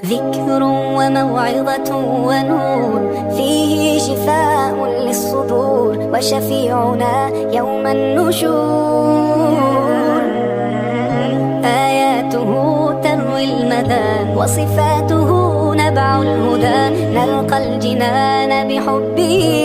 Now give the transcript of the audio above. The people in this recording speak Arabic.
ذكر وموعظة ونور فيه شفاء للصدور وشفيعنا يوم النشور. آياته تروي المدى وصفاته نبع الهدى، نلقى الجنان بحبه.